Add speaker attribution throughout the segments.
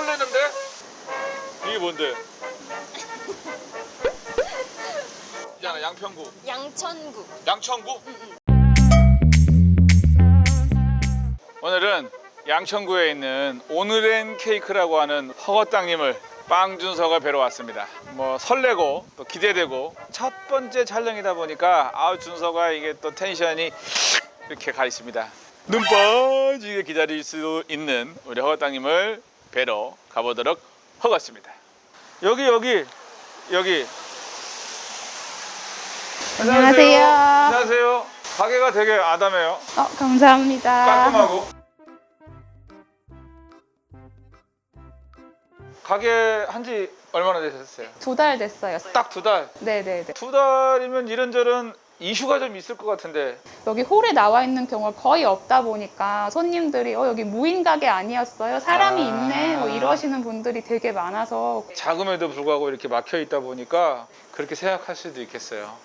Speaker 1: 설레는데? 이게 뭔데? 있잖아, 양평구.
Speaker 2: 양천구.
Speaker 1: 양천구? 오늘은 양천구에 있는 오늘엔 케이크라고 하는 허거땅님을 빵준서가 뵈러 왔습니다. 뭐 설레고 또 기대되고 첫 번째 촬영이다 보니까 준서가 이게 또 텐션이 이렇게 가 있습니다. 눈 빠지게 기다릴 수 있는 우리 허거땅님을 뵈러 가보도록 하겠습니다. 여기.
Speaker 3: 안녕하세요.
Speaker 1: 안녕하세요. 가게가 되게 아담해요.
Speaker 3: 감사합니다.
Speaker 1: 깔끔하고. 가게 한지 얼마나 되셨어요?
Speaker 3: 2달 됐어요.
Speaker 1: 딱 2달.
Speaker 3: 네네네.
Speaker 1: 2달이면 이런저런 이슈가 좀 있을 것 같은데.
Speaker 3: 여기 홀에 나와 있는 경우가 거의 없다 보니까 손님들이 여기 무인 가게 아니었어요? 사람이 있네? 뭐 이러시는 분들이 되게 많아서.
Speaker 1: 작음에도 불구하고 이렇게 막혀 있다 보니까 그렇게 생각할 수도 있겠어요.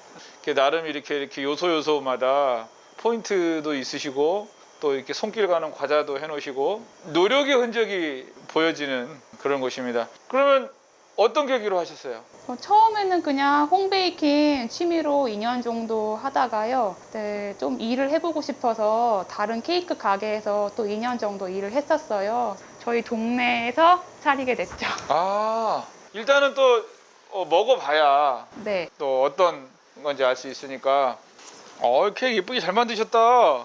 Speaker 1: 나름 이렇게 요소마다 포인트도 있으시고 또 이렇게 손길 가는 과자도 해놓으시고 노력의 흔적이 보여지는 그런 곳입니다. 그러면 어떤 계기로 하셨어요?
Speaker 3: 처음에는 그냥 홈베이킹 취미로 2년 정도 하다가요. 네, 좀 일을 해보고 싶어서 다른 케이크 가게에서 또 2년 정도 일을 했었어요. 저희 동네에서 차리게 됐죠.
Speaker 1: 일단은 또 먹어봐야
Speaker 3: 네.
Speaker 1: 또 어떤 건지 알 수 있으니까. 케이크 예쁘게 잘 만드셨다.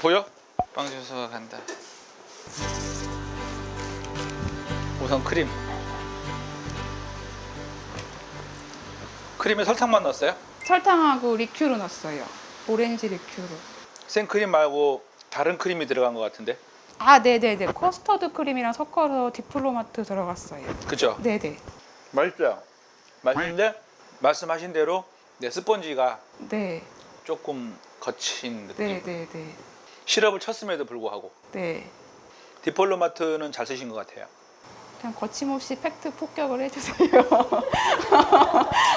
Speaker 1: 보여? 빵준서가 간다. 우선 크림에 설탕만 넣었어요?
Speaker 3: 설탕하고 리큐르 넣었어요. 오렌지 리큐르.
Speaker 1: 생크림 말고 다른 크림이 들어간 것 같은데?
Speaker 3: 네네네. 커스터드 크림이랑 섞어서 디플로마트 들어갔어요.
Speaker 1: 그죠?
Speaker 3: 네네.
Speaker 1: 맛있어요. 맛있는데 말씀하신 대로 스펀지가
Speaker 3: 네.
Speaker 1: 조금 거친 느낌.
Speaker 3: 네네네.
Speaker 1: 시럽을 쳤음에도 불구하고.
Speaker 3: 네.
Speaker 1: 디플로마트는 잘 쓰신 것 같아요.
Speaker 3: 그냥 거침없이 팩트 폭격을 해주세요.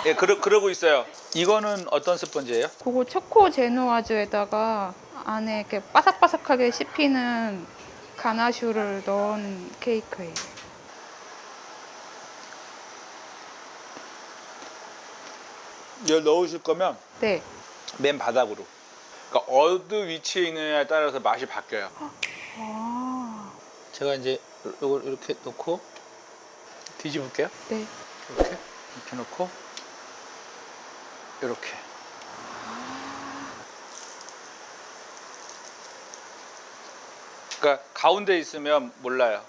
Speaker 1: 예, 그러고 있어요. 이거는 어떤 스펀지예요?
Speaker 3: 그거 초코 제누아즈에다가 안에 이렇게 바삭바삭하게 씹히는 가나슈를 넣은 케이크예요.
Speaker 1: 이걸 넣으실 거면
Speaker 3: 네.
Speaker 1: 맨 바닥으로. 그러니까 어느 위치에 있느냐에 따라서 맛이 바뀌어요. 제가 이제 이걸 이렇게 놓고 뒤집을게요.
Speaker 3: 네.
Speaker 1: 이렇게 놓고 이렇게. 그러니까 가운데 있으면 몰라요.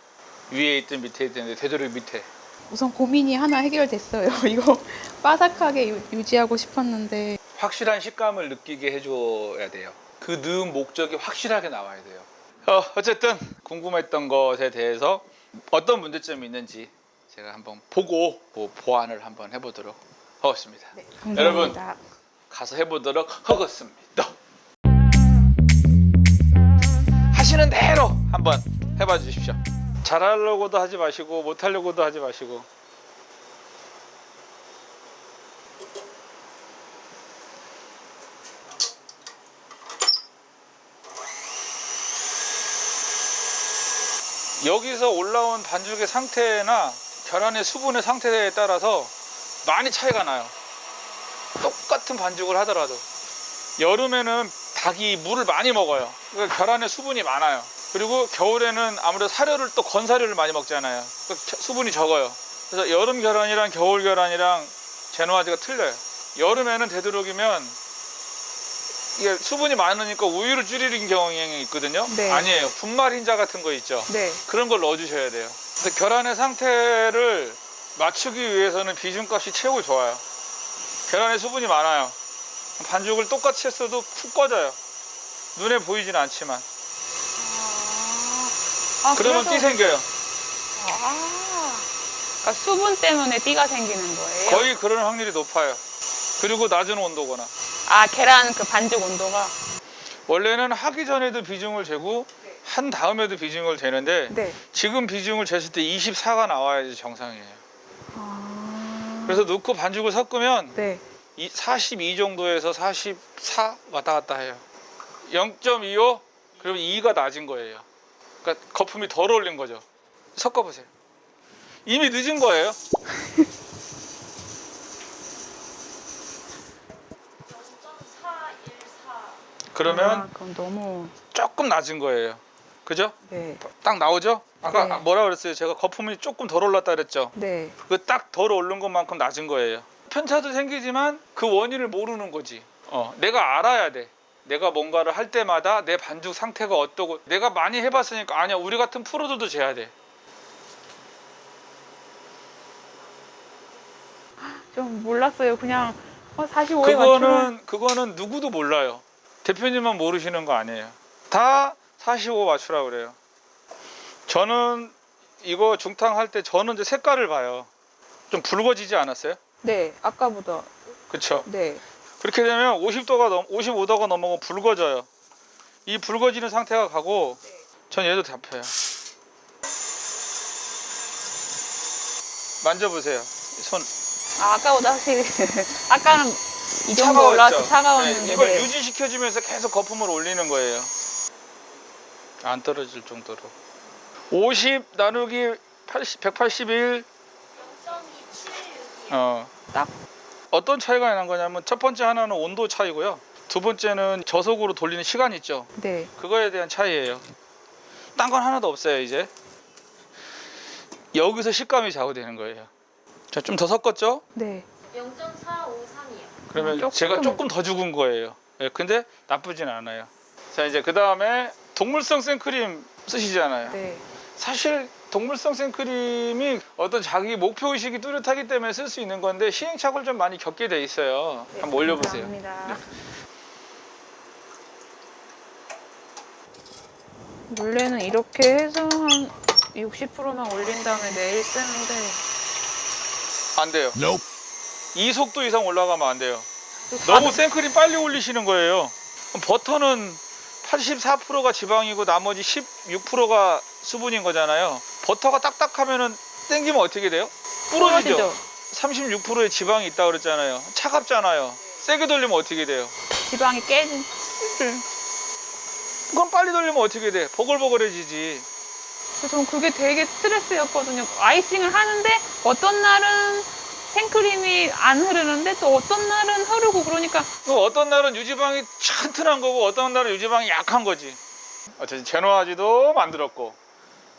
Speaker 1: 위에 있든 밑에 있든 되도록 밑에.
Speaker 3: 우선 고민이 하나 해결됐어요. 이거 바삭하게 유지하고 싶었는데.
Speaker 1: 확실한 식감을 느끼게 해줘야 돼요. 그 넣은 목적이 확실하게 나와야 돼요. 어쨌든 궁금했던 것에 대해서 어떤 문제점이 있는지 제가 한번 보고 보완을 한번 해보도록 하겠습니다.
Speaker 3: 네, 감사합니다.
Speaker 1: 여러분 가서 해보도록 하겠습니다. 하시는 대로 한번 해봐 주십시오. 잘하려고도 하지 마시고 못하려고도 하지 마시고. 여기서 올라온 반죽의 상태나 계란의 수분의 상태에 따라서 많이 차이가 나요. 똑같은 반죽을 하더라도. 여름에는 닭이 물을 많이 먹어요. 그러니까 계란에 수분이 많아요. 그리고 겨울에는 아무래도 사료를 또 건사료를 많이 먹잖아요. 그러니까 수분이 적어요. 그래서 여름 계란이랑 겨울 계란이랑 제누아즈가 틀려요. 여름에는 되도록이면 이게 수분이 많으니까 우유를 줄이는 경향이 있거든요.
Speaker 3: 네.
Speaker 1: 아니에요. 분말 흰자 같은 거 있죠.
Speaker 3: 네.
Speaker 1: 그런 걸 넣어주셔야 돼요. 근데 계란의 상태를 맞추기 위해서는 비중값이 최고 좋아요. 계란에 수분이 많아요. 반죽을 똑같이 했어도 푹 꺼져요. 눈에 보이진 않지만. 그러면 띠 생겨요.
Speaker 3: 그러니까 수분 때문에 띠가 생기는 거예요?
Speaker 1: 거의 그런 확률이 높아요. 그리고 낮은 온도거나.
Speaker 3: 계란 그 반죽 온도가?
Speaker 1: 원래는 하기 전에도 비중을 재고 한 다음에도 비중을 재는데
Speaker 3: 네.
Speaker 1: 지금 비중을 쟀을 때 24가 나와야지 정상이에요. 그래서 넣고 반죽을 섞으면
Speaker 3: 네.
Speaker 1: 42 정도에서 44 왔다 갔다 해요. 0.25 그러면 2가 낮은 거예요. 그러니까 거품이 덜 올린 거죠. 섞어보세요. 이미 늦은 거예요. 그러면
Speaker 3: 그럼 너무
Speaker 1: 조금 낮은 거예요. 그죠?
Speaker 3: 네.
Speaker 1: 딱 나오죠? 아까
Speaker 3: 네.
Speaker 1: 뭐라 그랬어요? 제가 거품이 조금 덜 올랐다 그랬죠?
Speaker 3: 네.
Speaker 1: 그 딱 덜 오른 것만큼 낮은 거예요. 편차도 생기지만 그 원인을 모르는 거지. 내가 알아야 돼. 내가 뭔가를 할 때마다 내 반죽 상태가 어떠고, 내가 많이 해봤으니까. 아니야, 우리 같은 프로들도 재야 돼.
Speaker 3: 좀 몰랐어요. 그냥 45에 맞추면
Speaker 1: 그거는 누구도 몰라요. 대표님만 모르시는 거 아니에요. 다 45 맞추라고 그래요. 저는 이거 중탕 할 때 저는 이제 색깔을 봐요. 좀 붉어지지 않았어요?
Speaker 3: 네. 아까보다.
Speaker 1: 그쵸?
Speaker 3: 네.
Speaker 1: 그렇게 되면 55도가 넘어가면 붉어져요. 이 붉어지는 상태가 가고, 전 얘도 잡혀요. 만져보세요. 손
Speaker 3: 아까보다 확실히 아까는 이 정도 올라와서 차가웠는데
Speaker 1: 네, 이걸 유지시켜주면서 계속 거품을 올리는 거예요. 안 떨어질 정도로. 50 나누기 80, 181. 0.276.
Speaker 3: 딱.
Speaker 1: 어떤 차이가 난 거냐면, 첫 번째 하나는 온도 차이고요. 두 번째는 저속으로 돌리는 시간 있죠.
Speaker 3: 네.
Speaker 1: 그거에 대한 차이예요. 딴 건 하나도 없어요. 이제 여기서 식감이 좌우되는 거예요. 자, 좀 더 섞었죠?
Speaker 3: 네.
Speaker 2: 0.453이요.
Speaker 1: 그러면 제가 조금 더 죽은 거예요. 예, 근데 나쁘진 않아요. 자, 이제 그 다음에 동물성 생크림 쓰시잖아요.
Speaker 3: 네.
Speaker 1: 사실 동물성 생크림이 어떤 자기 목표 의식이 뚜렷하기 때문에 쓸 수 있는 건데, 시행착오를 좀 많이 겪게 돼 있어요.
Speaker 3: 네,
Speaker 1: 한번 올려보세요.
Speaker 3: 감사합니다. 원래는 이렇게 해서 한 60%만 올린 다음에 내일 쓰는데
Speaker 1: 안 돼요. 이 속도 이상 올라가면 안 돼요.
Speaker 3: 또
Speaker 1: 너무 생크림 빨리 올리시는 거예요. 버터는 84%가 지방이고 나머지 16%가 수분인 거잖아요. 버터가 딱딱하면은 땡기면 어떻게 돼요? 부러지죠. 36%의 지방이 있다고 그랬잖아요. 차갑잖아요. 세게 돌리면 어떻게 돼요?
Speaker 3: 지방이 깨진.
Speaker 1: 그럼 빨리 돌리면 어떻게 돼? 버글버글해지지.
Speaker 3: 전 그게 되게 스트레스였거든요. 아이싱을 하는데 어떤 날은 생크림이 안 흐르는데 또 어떤 날은 흐르고 그러니까
Speaker 1: 어떤 날은 유지방이 튼튼한 거고, 어떤 날은 유지방이 약한 거지. 어쨌든 제노아지도 만들었고,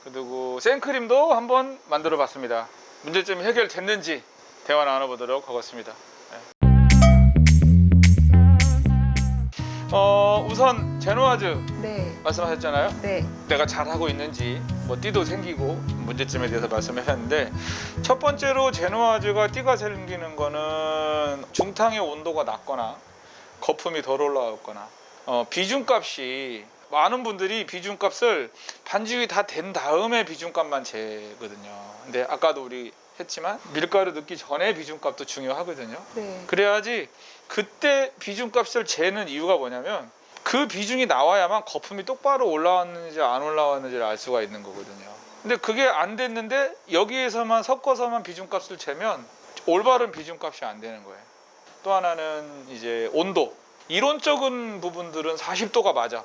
Speaker 1: 그리고 생크림도 한번 만들어 봤습니다. 문제점이 해결됐는지 대화 나눠보도록 하겠습니다. 우선 제노아즈
Speaker 3: 네.
Speaker 1: 말씀하셨잖아요.
Speaker 3: 네.
Speaker 1: 내가 잘하고 있는지, 뭐 띠도 생기고 문제점에 대해서 말씀하셨는데, 첫 번째로 제노아즈가 띠가 생기는 거는 중탕의 온도가 낮거나 거품이 덜 올라왔거나, 비중값이, 많은 분들이 비중값을 반죽이 다 된 다음에 비중값만 재거든요. 근데 아까도 우리 했지만 밀가루 넣기 전에 비중값도 중요하거든요.
Speaker 3: 네.
Speaker 1: 그래야지. 그때 비중값을 재는 이유가 뭐냐면, 그 비중이 나와야만 거품이 똑바로 올라왔는지 안 올라왔는지를 알 수가 있는 거거든요. 근데 그게 안 됐는데 여기에서만 섞어서만 비중값을 재면 올바른 비중값이 안 되는 거예요. 또 하나는 이제 온도. 이론적인 부분들은 40도가 맞아.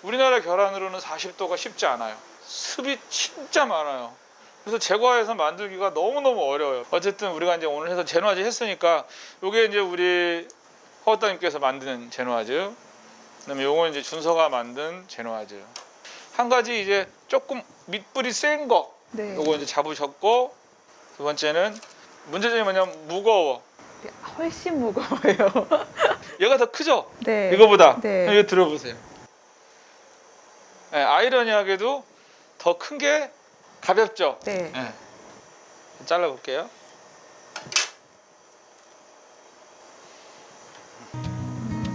Speaker 1: 우리나라 결함으로는 40도가 쉽지 않아요. 습이 진짜 많아요. 그래서 제과해서 만들기가 너무너무 어려워요. 어쨌든 우리가 이제 오늘 해서 제노아즈 했으니까, 요게 이제 우리 허우따님께서 만드는 제노아즈, 그다음에 요건 이제 준서가 만든 제노아즈. 한 가지 이제 조금 밑불이 센 거,
Speaker 3: 네.
Speaker 1: 요거 이제 잡으셨고, 두 번째는 문제점이 뭐냐면 무거워.
Speaker 3: 훨씬 무거워요.
Speaker 1: 얘가 더 크죠?
Speaker 3: 네.
Speaker 1: 이거보다.
Speaker 3: 네.
Speaker 1: 이거 들어보세요. 네, 아이러니하게도 더 큰 게 가볍죠?
Speaker 3: 네.
Speaker 1: 네. 잘라볼게요.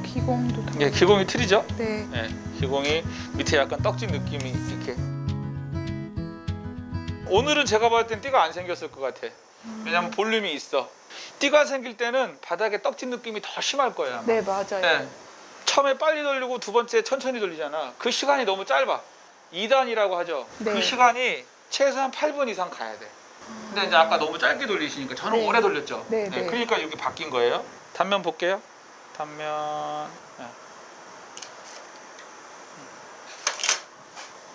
Speaker 3: 기공도 다.
Speaker 1: 예, 기공이 틀이죠?
Speaker 3: 네.
Speaker 1: 예, 기공이 밑에 약간 떡진 느낌이 이렇게. 오늘은 제가 봤을 땐 띠가 안 생겼을 것 같아. 왜냐면 볼륨이 있어. 띠가 생길 때는 바닥에 떡진 느낌이 더 심할 거예요. 아마.
Speaker 3: 네, 맞아요.
Speaker 1: 예. 처음에 빨리 돌리고 두 번째 천천히 돌리잖아. 그 시간이 너무 짧아. 2단이라고 하죠.
Speaker 3: 네.
Speaker 1: 그 시간이 최소한 8분 이상 가야 돼. 근데 이제 아까 너무 짧게 돌리시니까 저는
Speaker 3: 네.
Speaker 1: 오래 돌렸죠.
Speaker 3: 네, 네.
Speaker 1: 그러니까 이렇게 바뀐 거예요. 단면 볼게요. 단면. 네.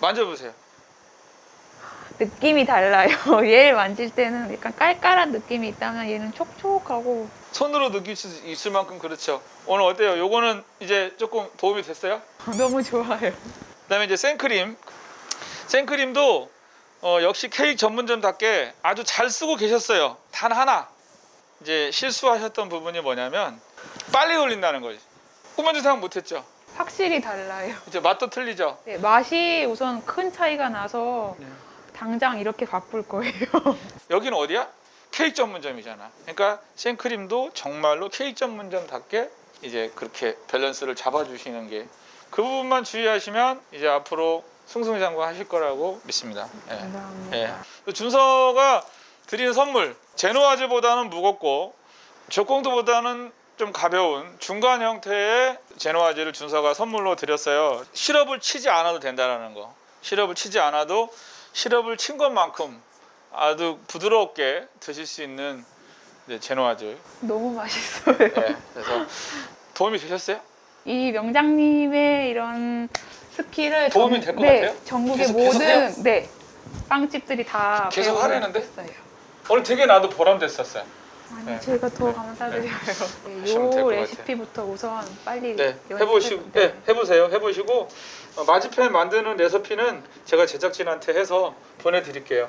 Speaker 1: 만져보세요.
Speaker 3: 느낌이 달라요. 얘를 만질 때는 약간 깔깔한 느낌이 있다면 얘는 촉촉하고.
Speaker 1: 손으로 느낄 수 있을 만큼 그렇죠. 오늘 어때요? 요거는 이제 조금 도움이 됐어요?
Speaker 3: 너무 좋아요.
Speaker 1: 그다음에 이제 생크림. 생크림도 역시 케이크 전문점답게 아주 잘 쓰고 계셨어요. 단 하나 이제 실수하셨던 부분이 뭐냐면 빨리 돌린다는 거지. 꿈에도 생각 못했죠.
Speaker 3: 확실히 달라요.
Speaker 1: 이제 맛도 틀리죠.
Speaker 3: 네, 맛이 우선 큰 차이가 나서
Speaker 1: 네.
Speaker 3: 당장 이렇게 바꿀 거예요.
Speaker 1: 여기는 어디야? 케이크 전문점이잖아. 그러니까 생크림도 정말로 케이크 전문점답게 이제 그렇게 밸런스를 잡아주시는 게 그 부분만 주의하시면 이제 앞으로 승승장구하실 거라고 믿습니다. 예.
Speaker 3: 감사합니다.
Speaker 1: 예. 또 준서가 드리는 선물 제노아즈보다는 무겁고 조콩도보다는 좀 가벼운 중간 형태의 제노아즈를 준서가 선물로 드렸어요. 시럽을 치지 않아도 된다는 거. 시럽을 치지 않아도 시럽을 친 것만큼 아주 부드럽게 드실 수 있는 이제 제노아즈.
Speaker 3: 너무 맛있어요.
Speaker 1: 예. 그래서 도움이 되셨어요?
Speaker 3: 이 명장님의 이런 스킬을
Speaker 1: 도움이 될것
Speaker 3: 네,
Speaker 1: 같아요?
Speaker 3: 전국의
Speaker 1: 계속
Speaker 3: 모든
Speaker 1: 해요?
Speaker 3: 네, 빵집들이 다
Speaker 1: 계속
Speaker 3: 배우고
Speaker 1: 하려는데?
Speaker 3: 있어요.
Speaker 1: 오늘 되게 나도 보람됐었어요.
Speaker 3: 아니,
Speaker 1: 네.
Speaker 3: 제가 더 감사드려요.
Speaker 1: 하시면 될것
Speaker 3: 요
Speaker 1: 같아요.
Speaker 3: 레시피부터 우선 빨리
Speaker 1: 네,
Speaker 3: 연습해서-
Speaker 1: 네, 해보세요. 해보시고 마지펜 만드는 레시피는 제가 제작진한테 해서 보내드릴게요.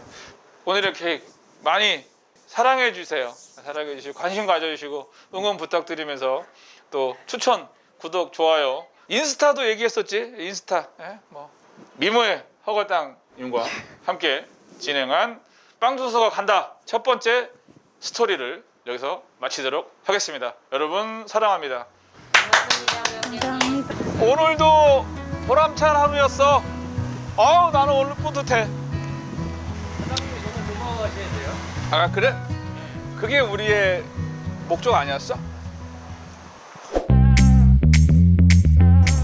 Speaker 1: 오늘의 케이크 많이 사랑해 주세요. 사랑해 주시고 관심 가져주시고 응원 부탁드리면서 또 추천, 구독, 좋아요. 인스타도 얘기했었지. 인스타. 예? 뭐 미모의 허거땅님과 함께 진행한 빵준서가 간다 첫 번째 스토리를 여기서 마치도록 하겠습니다. 여러분 사랑합니다.
Speaker 3: 감사합니다.
Speaker 1: 오늘도 보람찬 하루였어. 나는 오늘 뿌듯해.
Speaker 4: 사장님이 너무 고마워하셔야 돼요.
Speaker 1: 아 그래? 그게 우리의 목적 아니었어?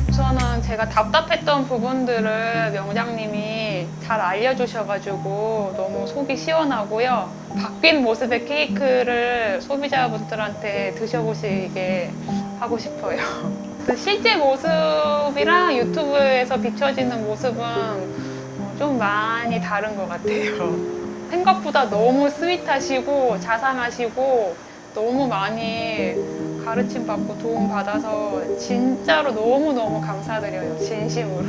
Speaker 3: 우선은 제가 답답했던 부분들을 명장님이 잘 알려주셔가지고 너무 속이 시원하고요. 바뀐 모습의 케이크를 소비자분들한테 드셔보시게 하고 싶어요. 그 실제 모습이랑 유튜브에서 비춰지는 모습은 좀 많이 다른 것 같아요. 생각보다 너무 스윗하시고 자상하시고 너무 많이 가르침 받고 도움 받아서 진짜로 너무너무 감사드려요. 진심으로.